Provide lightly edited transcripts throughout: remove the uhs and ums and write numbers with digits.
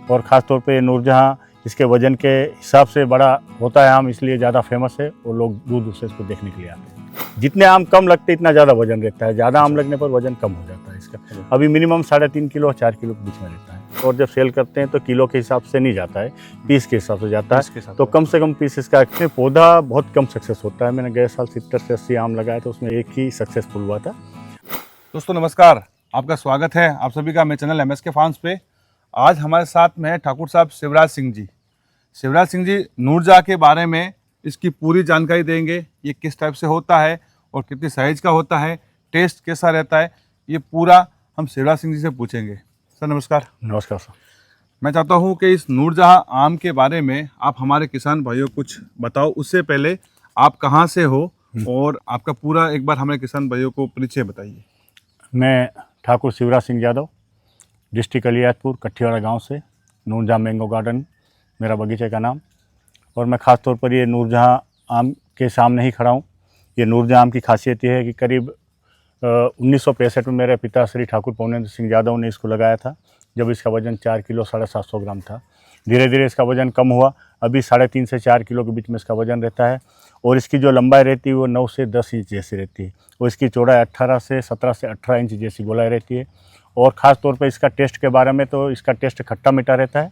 और ख़ास तौर पे नूरजहाँ इसके वज़न के हिसाब से बड़ा होता है आम, इसलिए ज़्यादा फेमस है और लोग दूर दूर से इसको देखने के लिए आते हैं। जितने आम कम लगते इतना ज़्यादा वज़न रहता है, ज़्यादा आम लगने पर वज़न कम हो जाता है इसका। अभी मिनिमम 3.5 किलो और 4 किलो के बीच में रहता है, और जब सेल करते हैं तो किलो के हिसाब से नहीं जाता है, पीस के हिसाब से जाता है। तो कम से कम पीस इसका पौधा बहुत कम सक्सेस होता है। मैंने गए साल 70 से 80 आम लगाए तो उसमें एक ही सक्सेसफुल हुआ था। दोस्तों नमस्कार, आपका स्वागत है आप सभी का मेरे चैनल MSK फार्म्स पे। आज हमारे साथ में है ठाकुर साहब शिवराज सिंह जी। शिवराज सिंह जी नूरजहाँ के बारे में इसकी पूरी जानकारी देंगे। ये किस टाइप से होता है और कितनी साइज का होता है, टेस्ट कैसा रहता है, ये पूरा हम शिवराज सिंह जी से पूछेंगे। सर नमस्कार। नमस्कार सर। मैं चाहता हूँ कि इस नूरजहाँ आम के बारे में आप हमारे किसान भाइयों को कुछ बताओ। उससे पहले आप कहाँ से हो और आपका पूरा एक बार हमारे किसान भाइयों को परिचय बताइए। मैं ठाकुर शिवराज सिंह यादव, डिस्ट्रिक्ट अलियादपुर कठियावाड़ा गांव से। नूरजहाँ मैंगो गार्डन मेरा बगीचे का नाम, और मैं ख़ास तौर पर ये नूरजहाँ आम के सामने ही खड़ा हूँ। ये नूरजहाँ आम की खासियत ये है कि करीब 1965 में मेरे पिता श्री ठाकुर पवनेंद्र सिंह यादव ने इसको लगाया था, जब इसका वज़न 4 किलो 750 ग्राम था। धीरे धीरे इसका वज़न कम हुआ, अभी 3.5 से 4 किलो के बीच में इसका वज़न रहता है, और इसकी जो लंबाई रहती है वो 9 से 10 इंच जैसी रहती है, और इसकी चौड़ाई 17 से 18 इंच जैसी गोलाई रहती है। और ख़ास तौर पर इसका टेस्ट के बारे में तो इसका टेस्ट खट्टा मीठा रहता है,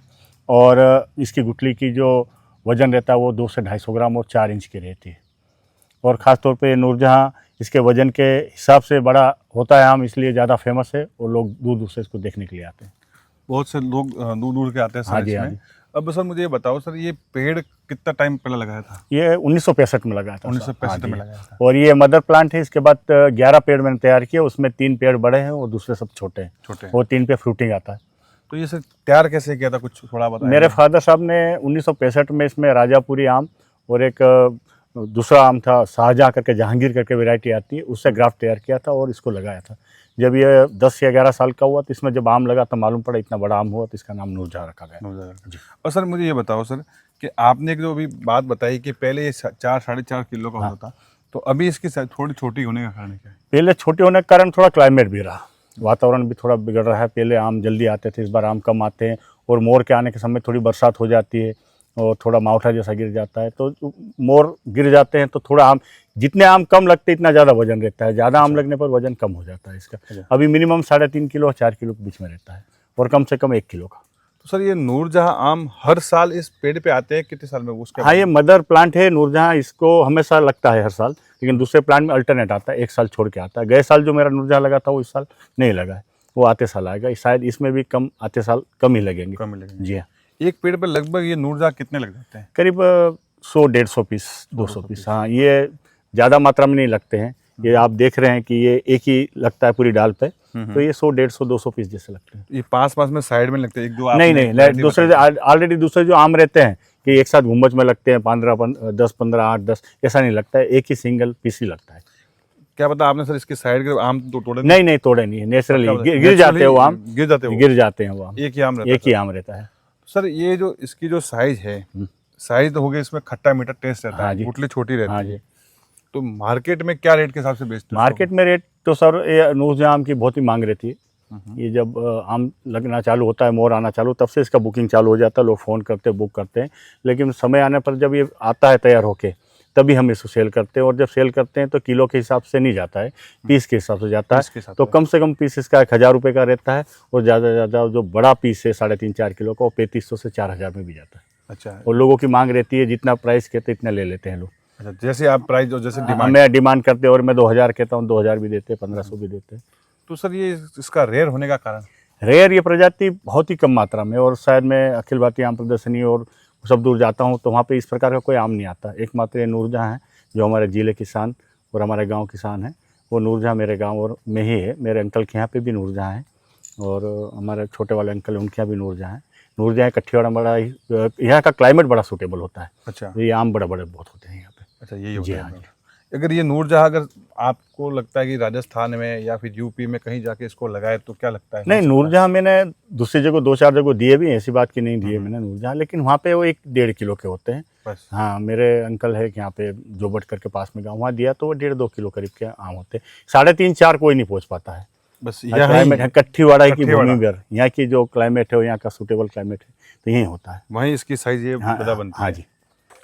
और इसकी गुठली की जो वज़न रहता है वो 2 से 250 ग्राम और 4 इंच की रहती है। और ख़ास तौर पे नूरजहाँ इसके वज़न के हिसाब से बड़ा होता है आम, इसलिए ज़्यादा फेमस है और लोग दूर दूर से इसको देखने के लिए आते हैं। बहुत से लोग दूर दूर के आते हैं सर इसमें। अब सर मुझे ये बताओ सर, ये पेड़ कितना टाइम पहले लगाया था? ये 1965 में लगाया था। 1965 में लगाया था। और ये मदर प्लांट है। इसके बाद 11 पेड़ मैंने तैयार किए, उसमें 3 पेड़ बड़े हैं और दूसरे सब छोटे हैं, और 3 पे फ्रूटिंग आता है। तो ये सर तैयार कैसे किया था, कुछ थोड़ा बताइए। मेरे फादर साहब ने 1965 में इसमें राजापुरी आम और एक दूसरा आम था शाहजहाँ करके, जहांगीर करके वैरायटी आती है, उससे ग्राफ्ट तैयार किया था और इसको लगाया था। जब ये 10 या 11 साल का हुआ तो इसमें जब आम लगा तो मालूम पड़ा इतना बड़ा आम हुआ, तो इसका नाम नूरजहाँ रखा गया। जी। और सर मुझे ये बताओ सर कि आपने एक जो अभी बात बताई कि पहले ये 4-4.5 किलो का होता था, तो अभी इसकी थोड़ी छोटी होने का कारण क्या है? पहले छोटे होने के कारण थोड़ा क्लाइमेट भी रहा, वातावरण भी थोड़ा बिगड़ रहा है। पहले आम जल्दी आते थे, इस बार आम कम आते हैं, और मोर के आने के समय थोड़ी बरसात हो जाती है और थोड़ा मावठा जैसा गिर जाता है, तो मोर गिर जाते हैं तो थोड़ा आम, जितने आम कम लगते इतना ज़्यादा वजन रहता है, ज़्यादा आम लगने पर वजन कम हो जाता है इसका। अभी मिनिमम 3.5 किलो और 4 किलो के बीच में रहता है, और कम से कम 1 किलो का। तो सर ये नूरजहाँ आम हर साल इस पेड़ पे आते हैं, कितने साल में उसके? हाँ, ये मदर प्लांट है नूरजहाँ, इसको हमेशा लगता है हर साल, लेकिन दूसरे प्लांट में अल्टरनेट आता है, एक साल छोड़ के आता है। गए साल जो मेरा नूरजहाँ लगा था वो इस साल नहीं लगा है, वो आते साल आएगा। शायद इसमें भी कम आते साल कम ही लगेंगे। जी हाँ। एक पेड़ पर लगभग ये नूरजहाँ कितने लग जाते हैं? करीब 100-150 पीस, 200 पीस। हाँ, ये ज़्यादा मात्रा में नहीं लगते हैं। ये आप देख रहे हैं कि ये एक ही लगता है पूरी डाल पे, तो ये 100-150-200 पीस जैसे लगते हैं। ये पास पास में साइड में लगते हैं? एक दो नहीं, दूसरे ऑलरेडी दूसरे जो आम रहते हैं कि एक साथ घुम्मच में लगते हैं, 10-15, 8-10, ऐसा नहीं लगता है, एक ही सिंगल पीस ही लगता है। क्या पता आपने सर इसके साइड के आम तो तोड़े? नहीं, तोड़े नहीं है, नेचुरली गिर जाते हैं वो आम, गिर जाते हैं वो आम। एक ही आम रहता है। सर ये जो इसकी जो साइज है, साइज तो हो गया, इसमें खट्टा मीठा टेस्ट रहता है, गुठली छोटी रहती है, तो मार्केट में क्या रेट के हिसाब से बेचते हैं? मार्केट में रेट तो सर ये नूरजहाँ आम की बहुत ही मांग रहती है। ये जब आम लगना चालू होता है, मोर आना चालू, तब से इसका बुकिंग चालू हो जाता है, लोग फ़ोन करते हैं, बुक करते हैं। लेकिन समय आने पर जब ये आता है तैयार होके, तभी हम इसको सेल करते हैं, और जब सेल करते हैं तो किलो के हिसाब से नहीं जाता है, पीस के हिसाब से जाता है। तो कम से कम पीस इसका 1000 रुपये का रहता है, और ज़्यादा से ज़्यादा जो बड़ा पीस है 3.5-4 किलो का, वो 3500 से 4000 में भी जाता है। अच्छा। और लोगों की मांग रहती है, जितना प्राइस कहते हैं इतना ले लेते हैं लोग। अच्छा, जैसे आप प्राइस और जैसे मैं डिमांड करते हैं, और मैं 2000 कहता हूँ, 2000 भी देते हैं, 1500 भी देते हैं। तो सर ये इसका रेयर होने का कारण? रेयर ये प्रजाति बहुत ही कम मात्रा में, और शायद मैं अखिल भारतीय आम प्रदर्शनी और सब दूर जाता हूँ तो वहाँ पे इस प्रकार का कोई आम नहीं आता। एकमात्र ये नूरजहाँ है जो हमारे ज़िले किसान और हमारे गांव किसान हैं, वो नूरजहाँ मेरे गांव और में ही है। मेरे अंकल के यहाँ पे भी नूरजहाँ है, और हमारे छोटे वाले अंकल उनके यहाँ भी नूरजहाँ है। नूरजहाँ कठियावाड़ा बड़ा ही, यहाँ का क्लाइमेट बड़ा सूटेबल होता है। अच्छा। ये आम बड़े बड़े बहुत होते हैं यहाँ पे। अच्छा, यही होता जी है। हाँ। अगर ये नूरजहाँ अगर आपको लगता है कि राजस्थान में या फिर यूपी में कहीं जाके इसको लगाए तो क्या लगता है? नहीं, नूरजहाँ मैंने दूसरी जगह 2-4 जगह दिए भी हैं, ऐसी बात की नहीं दिए मैंने नूरजहाँ, लेकिन वहाँ पे वो 1-1.5 किलो के होते हैं बस। हाँ, मेरे अंकल है कि यहाँ पे जोबट करके पास में गाँव, वहाँ दिया तो वो 1.5-2 किलो करीब के आम होते हैं। 3.5-4 कोई नहीं पहुँच पाता है। बस क्लाइमेट है कट्ठीवाड़ा की कट्ठीवाड़ा। भूमि पर, यहाँ की जो क्लाइमेट है वो यहाँ का सूटेबल क्लाइमेट है, तो यही होता है। वहीं इसकी साइज ये हाँ ज़्यादा बनती हाँ है। जी।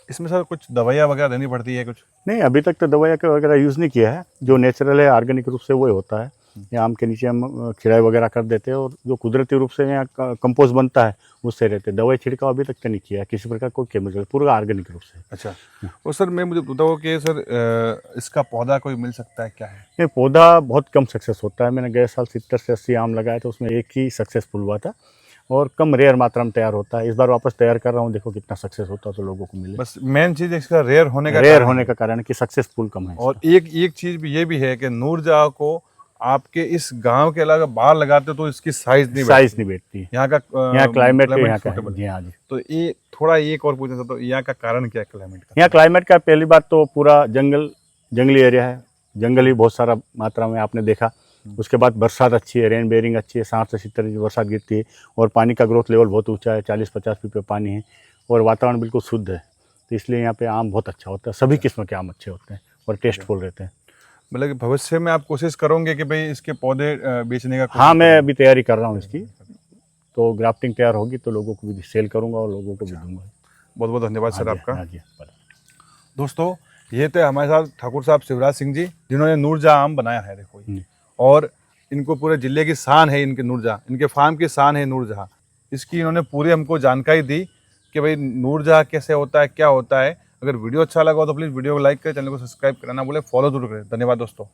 इसमें सर कुछ दवाइयाँ वगैरह देनी पड़ती है कुछ? नहीं, अभी तक तो दवाइयाँ वगैरह यूज़ नहीं किया है, जो नेचुरल है ऑर्गेनिक रूप से वही होता है। या आम के नीचे हम खिलाई वगैरह कर देते हैं, और जो कुदरती रूप से यहाँ कंपोस्ट बनता है उससे रहते हैं। दवाई छिड़काव अभी तक तो नहीं किया है, किसी प्रकार कोई केमिकल, पूरा ऑर्गेनिक रूप से। अच्छा, और सर मैं मुझे बताओ कि सर इसका पौधा कोई मिल सकता है क्या है? ये पौधा बहुत कम सक्सेस होता है। मैंने गए साल 70 से 80 आम लगाए तो उसमें एक ही सक्सेसफुल हुआ था, और कम रेयर मात्रा में तैयार होता है। इस बार वापस तैयार कर रहा हूँ, देखो कितना सक्सेस होता है तो लोगों को मिले। बस मेन चीज़ इसका रेयर होने का रेयर कारण होने है। का कारण है कि सक्सेसफुल कम है। और एक चीज़ भी ये भी है कि नूरजहाँ को आपके इस गांव के अलावा बाहर लगाते हो तो इसकी साइज नहीं साइज बढ़ती। नहीं बैठती। यहाँ का यहाँ क्लाइमेट यहाँ का suitable है जी। हाँ जी। तो ये थोड़ा एक और पूछना चाहता हूँ, यहाँ का कारण क्या है क्लाइमेट का? यहाँ क्लाइमेट का पहली बात तो पूरा जंगली एरिया है, जंगल ही बहुत सारा मात्रा में आपने देखा। उसके बाद बरसात अच्छी है, रेन बेयरिंग अच्छी है, 60 से 70 इंच बरसात गिरती है, और पानी का ग्रोथ लेवल बहुत ऊंचा है, 40-50 फीट पे पानी है, और वातावरण बिल्कुल शुद्ध है। तो इसलिए यहाँ पे आम बहुत अच्छा होता है, सभी किस्म के आम अच्छे होते हैं और टेस्टफुल रहते हैं। मतलब कि भविष्य में आप कोशिश करोगे कि भाई इसके पौधे बेचने का? हाँ, मैं अभी तैयारी कर रहा हूँ इसकी, तो ग्राफ्टिंग तैयार होगी तो लोगों को भी सेल करूँगा और लोगों को भी दूंगा। बहुत बहुत धन्यवाद सर आपका। हाँ जी। दोस्तों, ये थे हमारे साथ ठाकुर साहब शिवराज सिंह जी, जिन्होंने नूरजहाँ आम बनाया है। देखो ये, और इनको पूरे जिले की शान है, इनके नूरजहाँ, इनके फार्म की शान है नूरजहाँ। इसकी इन्होंने पूरी हमको जानकारी दी कि भाई नूरजहाँ कैसे होता है, क्या होता है। अगर वीडियो अच्छा लगा हो तो प्लीज़ वीडियो को लाइक करें, चैनल को सब्सक्राइब करना ना भूलें, फॉलो जरूर करें। धन्यवाद दोस्तों।